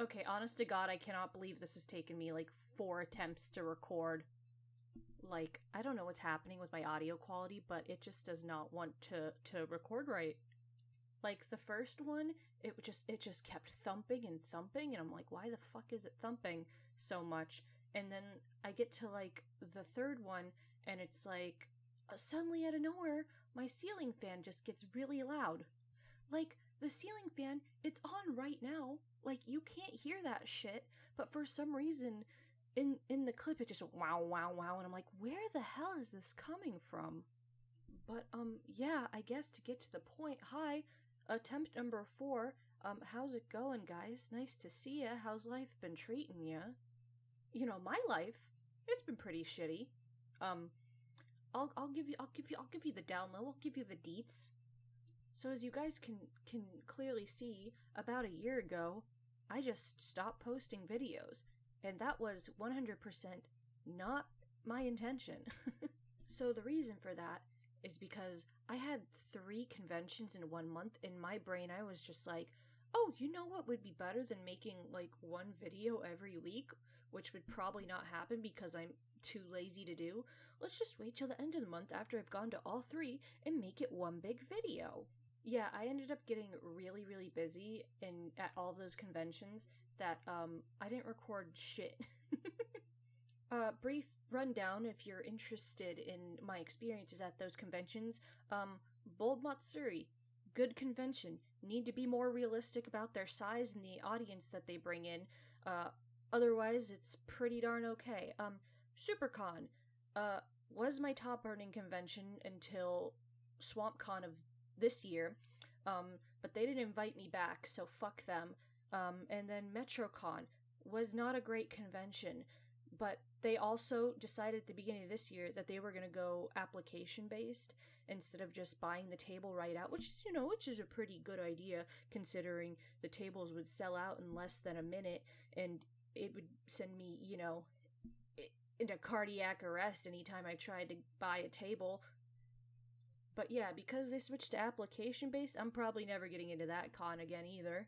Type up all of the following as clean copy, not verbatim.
Okay, honest to God, I cannot believe this has taken me like 4 attempts to record. Like, I don't know what's happening with my audio quality, but it just does not want to record right. Like, the first one, it just kept thumping, and I'm like, why the fuck is it thumping so much? And then I get to, like, the third one, and it's like, suddenly out of nowhere, my ceiling fan just gets really loud. Like, the ceiling fan, it's on right now. Like, you can't hear that shit, but for some reason, in the clip, it just went wow, wow, wow, and I'm like, where the hell is this coming from? But, yeah, I guess to get to the point, hi, attempt number 4, how's it going, guys? Nice to see ya. How's life been treating ya? You know, my life, it's been pretty shitty. I'll give you the down low, I'll give you the deets. So as you guys can clearly see, about a year ago, I just stopped posting videos, and that was 100% not my intention. So the reason for that is because I had 3 conventions in 1 month. In my brain, I was just like, oh, you know what would be better than making like 1 video every week, which would probably not happen because I'm too lazy to do. Let's just wait till the end of the month after I've gone to all 3 and make it 1 big video. Yeah, I ended up getting really, really busy at all of those conventions that I didn't record shit. Brief rundown if you're interested in my experiences at those conventions. Bold Matsuri, good convention. Need to be more realistic about their size and the audience that they bring in. Otherwise, it's pretty darn okay. SuperCon, was my top earning convention until SwampCon of this year, but they didn't invite me back, so fuck them. And then MetroCon was not a great convention, but they also decided at the beginning of this year that they were going to go application-based instead of just buying the table right out, which is a pretty good idea considering the tables would sell out in less than a minute, and it would send me, into cardiac arrest anytime I tried to buy a table. But yeah, because they switched to application-based, I'm probably never getting into that con again either.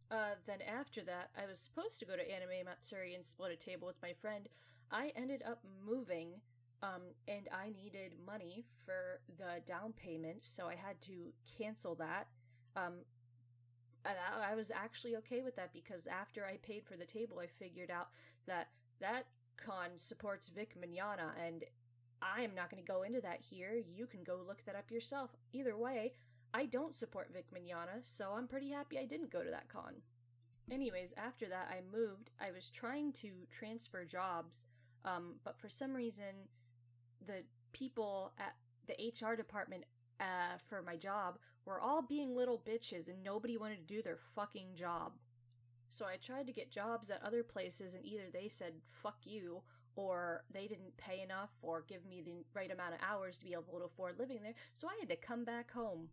Then after that, I was supposed to go to Anime Matsuri and split a table with my friend. I ended up moving, and I needed money for the down payment, so I had to cancel that. And I was actually okay with that because after I paid for the table, I figured out that con supports Vic Mignogna, and I am not going to go into that here. You can go look that up yourself. Either way, I don't support Vic Mignogna, so I'm pretty happy I didn't go to that con. Anyways, after that, I moved. I was trying to transfer jobs, but for some reason, the people at the HR department for my job were all being little bitches, and nobody wanted to do their fucking job. So I tried to get jobs at other places, and either they said, fuck you, or they didn't pay enough or give me the right amount of hours to be able to afford living there, so I had to come back home.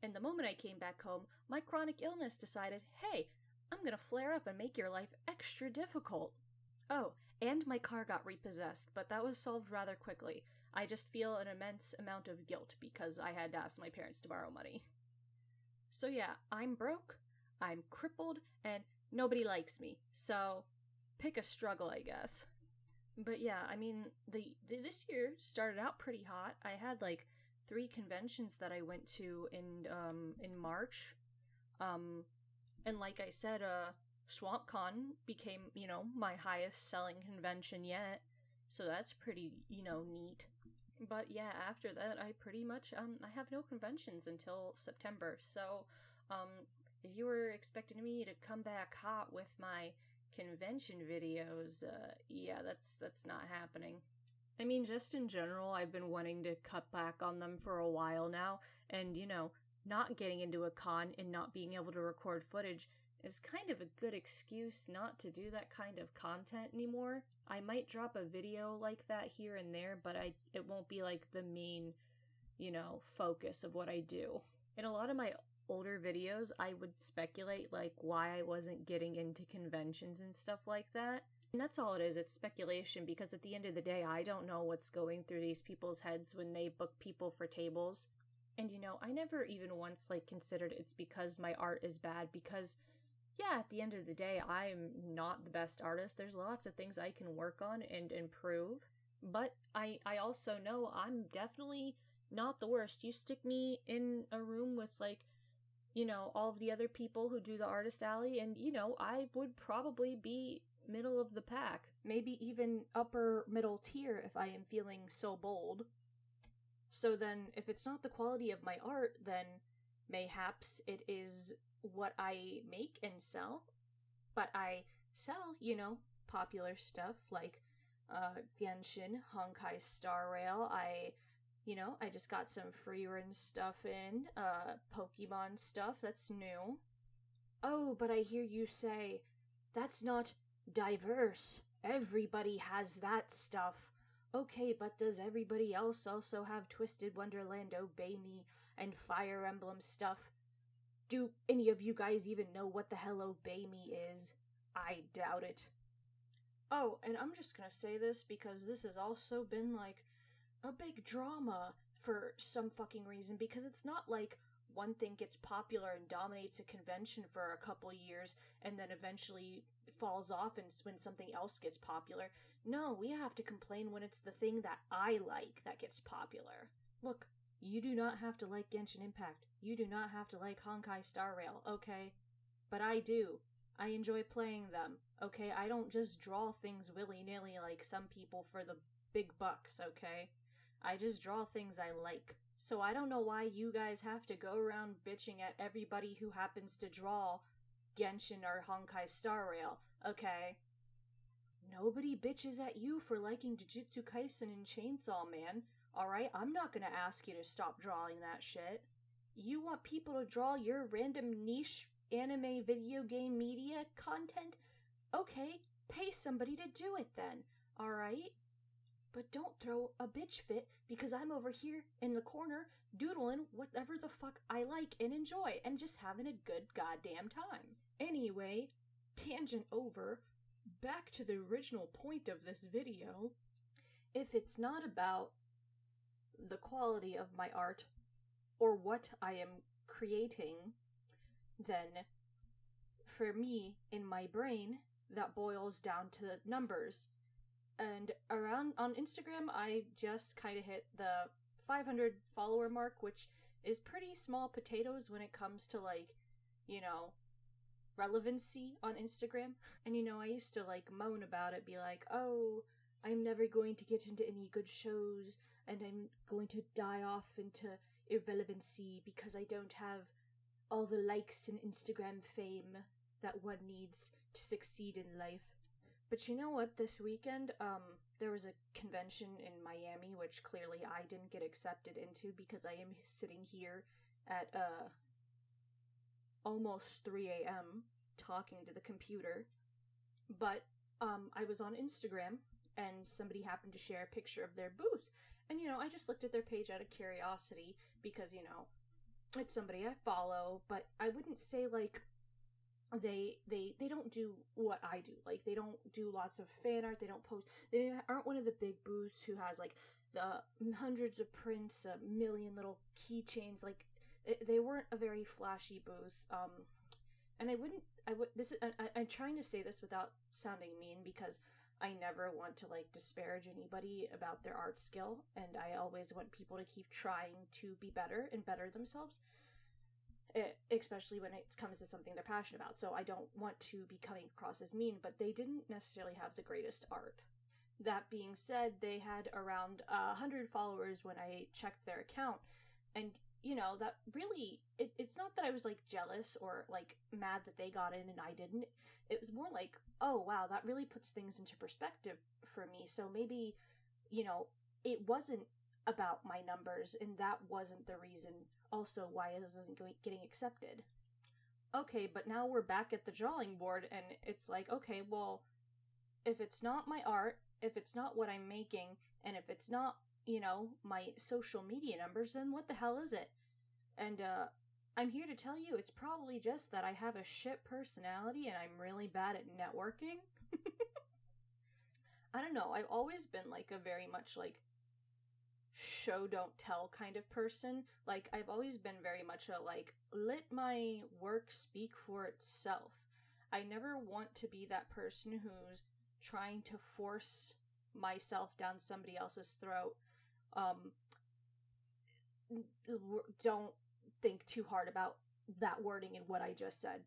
And the moment I came back home, my chronic illness decided, hey, I'm gonna flare up and make your life extra difficult. Oh, and my car got repossessed, but that was solved rather quickly. I just feel an immense amount of guilt because I had to ask my parents to borrow money. So yeah, I'm broke, I'm crippled, and nobody likes me. So, pick a struggle, I guess. But yeah, I mean, this year started out pretty hot. I had like 3 conventions that I went to in March. And like I said, SwampCon became, my highest selling convention yet. So that's pretty, neat. But yeah, after that, I pretty much, I have no conventions until September. So, if you were expecting me to come back hot with my convention videos, yeah, that's not happening. I mean, just in general, I've been wanting to cut back on them for a while now, and, not getting into a con and not being able to record footage is kind of a good excuse not to do that kind of content anymore. I might drop a video like that here and there, but it won't be like the main, focus of what I do. In a lot of my older videos, I would speculate like why I wasn't getting into conventions and stuff like that. And that's all it is, it's speculation, because at the end of the day, I don't know what's going through these people's heads when they book people for tables. And I never even once considered it's because my art is bad, because yeah, at the end of the day, I'm not the best artist. There's lots of things I can work on and improve. But I also know I'm definitely not the worst. You stick me in a room with, like, all of the other people who do the artist alley, and, I would probably be middle of the pack. Maybe even upper middle tier if I am feeling so bold. So then, if it's not the quality of my art, then mayhaps it is what I make and sell. But I sell, popular stuff like Genshin, Honkai Star Rail. I just got some free run stuff in, Pokemon stuff that's new. Oh, but I hear you say, that's not diverse. Everybody has that stuff. Okay, but does everybody else also have Twisted Wonderland Obey Me and Fire Emblem stuff? Do any of you guys even know what the hell Obey Me is? I doubt it. Oh, and I'm just gonna say this because this has also been, like, a big drama for some fucking reason, because it's not like one thing gets popular and dominates a convention for a couple years and then eventually falls off and when something else gets popular. No, we have to complain when it's the thing that I like that gets popular. Look, you do not have to like Genshin Impact. You do not have to like Honkai Star Rail, okay? But I do. I enjoy playing them, okay? I don't just draw things willy-nilly like some people for the big bucks, okay? I just draw things I like. So I don't know why you guys have to go around bitching at everybody who happens to draw Genshin or Honkai Star Rail, okay? Nobody bitches at you for liking Jujutsu Kaisen and Chainsaw Man, alright? I'm not gonna ask you to stop drawing that shit. You want people to draw your random niche anime video game media content? Okay, pay somebody to do it then, alright? But don't throw a bitch fit because I'm over here in the corner doodling whatever the fuck I like and enjoy and just having a good goddamn time. Anyway, tangent over, back to the original point of this video. If it's not about the quality of my art or what I am creating, then for me, in my brain, that boils down to numbers. And around on Instagram, I just kind of hit the 500 follower mark, which is pretty small potatoes when it comes to, like, relevancy on Instagram. And, I used to, like, moan about it, be like, oh, I'm never going to get into any good shows, and I'm going to die off into irrelevancy because I don't have all the likes and Instagram fame that one needs to succeed in life. But you know what, this weekend, there was a convention in Miami, which clearly I didn't get accepted into because I am sitting here at, almost 3 a.m. talking to the computer. But, I was on Instagram, and somebody happened to share a picture of their booth. And, I just looked at their page out of curiosity because, it's somebody I follow, but I wouldn't say, like, they don't do what I do. Like, they don't do lots of fan art, they don't post, they aren't one of the big booths who has, like, the hundreds of prints, a million little keychains. Like, they weren't a very flashy booth, and I'm trying to say this without sounding mean, because I never want to, like, disparage anybody about their art skill, and I always want people to keep trying to be better and better themselves. Especially when it comes to something they're passionate about. So I don't want to be coming across as mean, but they didn't necessarily have the greatest art. That being said, they had around 100 followers when I checked their account, and that really, it's not that I was, like, jealous or, like, mad that they got in and I didn't. It was more like, oh wow, that really puts things into perspective for me. So maybe, it wasn't about my numbers, and that wasn't the reason also why it wasn't getting accepted. Okay, but now we're back at the drawing board, and it's like, okay, well, if it's not my art, if it's not what I'm making, and if it's not, my social media numbers, then what the hell is it? And, I'm here to tell you it's probably just that I have a shit personality and I'm really bad at networking. I don't know, I've always been, like, a very much, like, show don't tell kind of person. Like, I've always been very much a, like, let my work speak for itself. I never want to be that person who's trying to force myself down somebody else's throat. Don't think too hard about that wording and what I just said.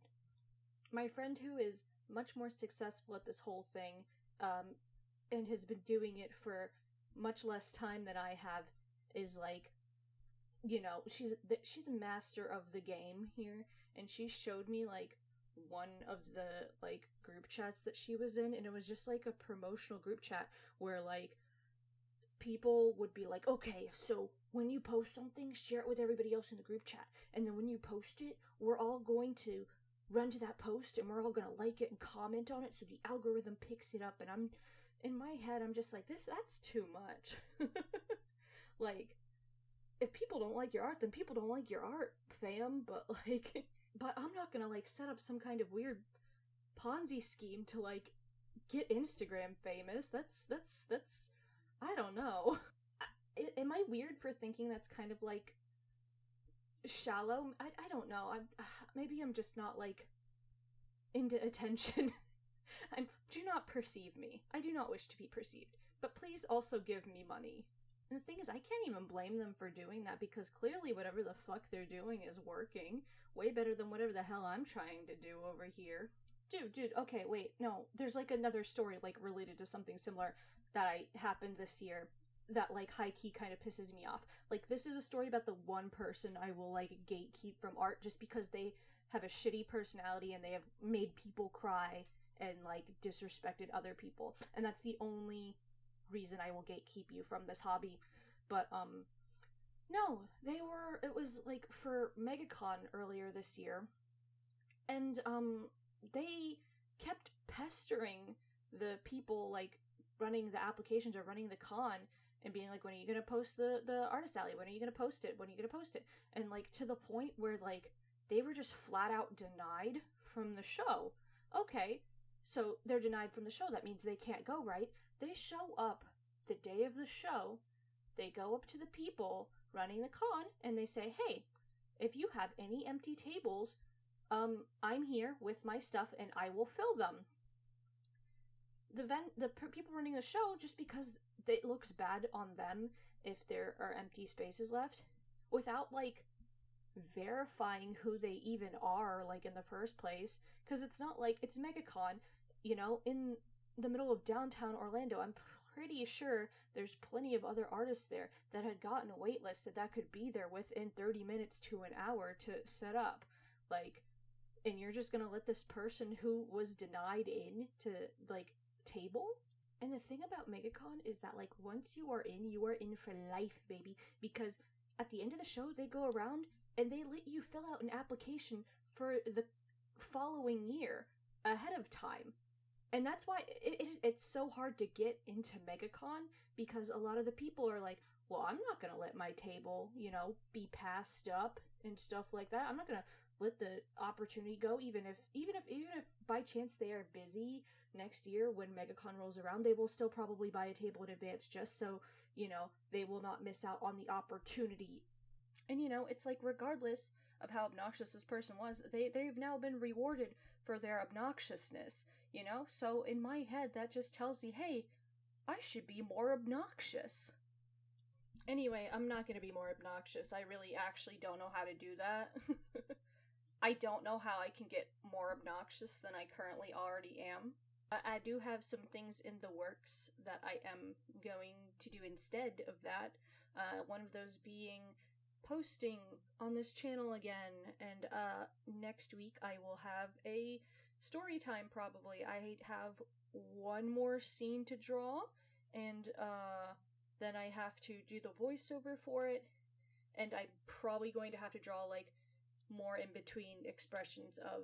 My friend who is much more successful at this whole thing, and has been doing it for much less time than I have, is like, she's a master of the game here, and she showed me like one of the like group chats that she was in, and it was just like a promotional group chat where like people would be like, okay, so when you post something, share it with everybody else in the group chat, and then when you post it, we're all going to run to that post and we're all gonna like it and comment on it so the algorithm picks it up. And I'm in my head, I'm just like, that's too much. Like, if people don't like your art, then people don't like your art, fam. But I'm not gonna like set up some kind of weird Ponzi scheme to like get Instagram famous. That's I don't know. Am I weird for thinking that's kind of like shallow? I don't know. Maybe I'm just not like into attention. Do not perceive me. I do not wish to be perceived. But please also give me money. And the thing is, I can't even blame them for doing that, because clearly whatever the fuck they're doing is working. Way better than whatever the hell I'm trying to do over here. Dude, okay, wait, no. There's like another story like related to something similar that happened this year that like high-key kind of pisses me off. Like, this is a story about the one person I will like gatekeep from art just because they have a shitty personality and they have made people cry and like disrespected other people. And that's the only reason I will gatekeep you from this hobby. But no, it was like for MegaCon earlier this year, and they kept pestering the people like running the applications or running the con and being like, when are you gonna post the artist alley? When are you gonna post it? When are you gonna post it? And like to the point where like they were just flat out denied from the show. Okay, so they're denied from the show. That means they can't go, right? They show up the day of the show. They go up to the people running the con and they say, hey, if you have any empty tables, I'm here with my stuff and I will fill them. The people running the show, just because it looks bad on them if there are empty spaces left, without like verifying who they even are, like in the first place, because it's not like it's MegaCon, in the middle of downtown Orlando. I'm pretty sure there's plenty of other artists there that had gotten a wait list that could be there within 30 minutes to an hour to set up. Like, and you're just gonna let this person who was denied in to like table? And the thing about MegaCon is that like once you are in for life, baby, because at the end of the show they go around and they let you fill out an application for the following year ahead of time. And that's why it's so hard to get into MegaCon, because a lot of the people are like, well, I'm not gonna let my table, be passed up and stuff like that. I'm not gonna let the opportunity go, even if by chance they are busy next year when MegaCon rolls around, they will still probably buy a table in advance just so, they will not miss out on the opportunity. And it's like, regardless of how obnoxious this person was, they've now been rewarded for their obnoxiousness, So in my head, that just tells me, hey, I should be more obnoxious. Anyway, I'm not going to be more obnoxious. I really actually don't know how to do that. I don't know how I can get more obnoxious than I currently already am. I do have some things in the works that I am going to do instead of that. One of those being posting on this channel again, and next week I will have a story time probably. I have one more scene to draw, and then I have to do the voiceover for it, and I'm probably going to have to draw like more in between expressions of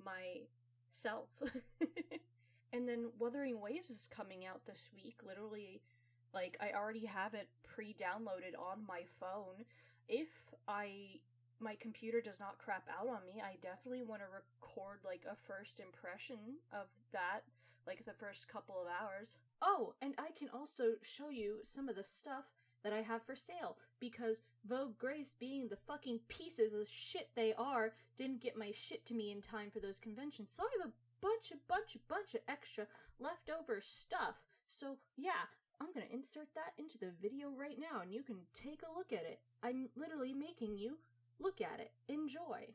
myself. And then Wuthering Waves is coming out this week. Literally, like, I already have it pre-downloaded on my phone. If my computer does not crap out on me, I definitely want to record like a first impression of that, like the first couple of hours. Oh, and I can also show you some of the stuff that I have for sale, because Vogue Grace, being the fucking pieces of shit they are, didn't get my shit to me in time for those conventions. So I have a bunch of extra leftover stuff. So yeah, I'm gonna insert that into the video right now, and you can take a look at it. I'm literally making you look at it. Enjoy.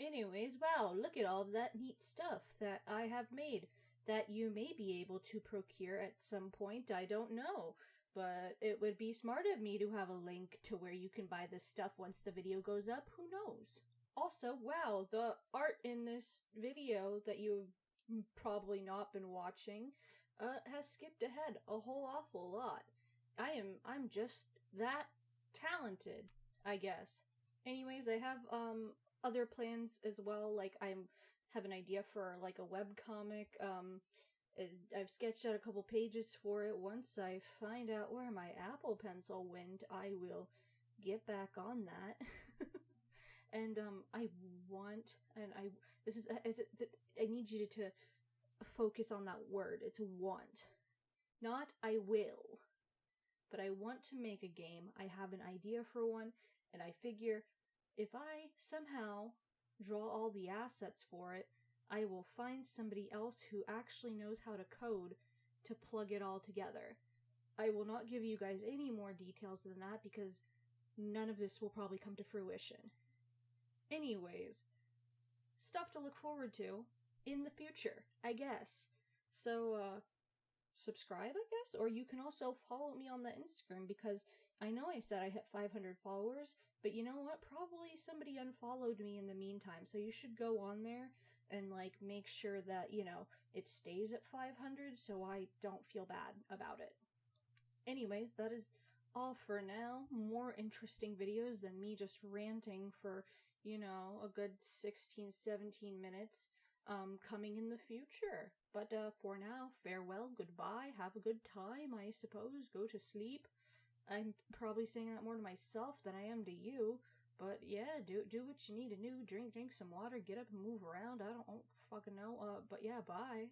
Anyways, wow, look at all of that neat stuff that I have made that you may be able to procure at some point. I don't know, but it would be smart of me to have a link to where you can buy this stuff once the video goes up. Who knows? Also, wow, the art in this video that you've probably not been watching has skipped ahead a whole awful lot. I'm just that talented, I guess. Anyways, I have other plans as well. Like, I have an idea for like a webcomic. I've sketched out a couple pages for it. Once I find out where my Apple Pencil went, I will get back on that. And I want, and I this is I need you to focus on that word. It's want, not I will. But I want to make a game. I have an idea for one, and I figure if I somehow draw all the assets for it, I will find somebody else who actually knows how to code to plug it all together. I will not give you guys any more details than that because none of this will probably come to fruition. Anyways, stuff to look forward to in the future, I guess. So, subscribe, I guess? Or you can also follow me on the Instagram, because I know I said I hit 500 followers, but you know what? Probably somebody unfollowed me in the meantime, so you should go on there and, like, make sure that, you know, it stays at 500 so I don't feel bad about it. Anyways, that is all for now. More interesting videos than me just ranting for, you know, a good 16, 17 minutes coming in the future. But for now, farewell, goodbye, have a good time, I suppose, go to sleep. I'm probably saying that more to myself than I am to you, but yeah, do what you need to do, drink some water, get up and move around, I don't fucking know, but yeah, bye.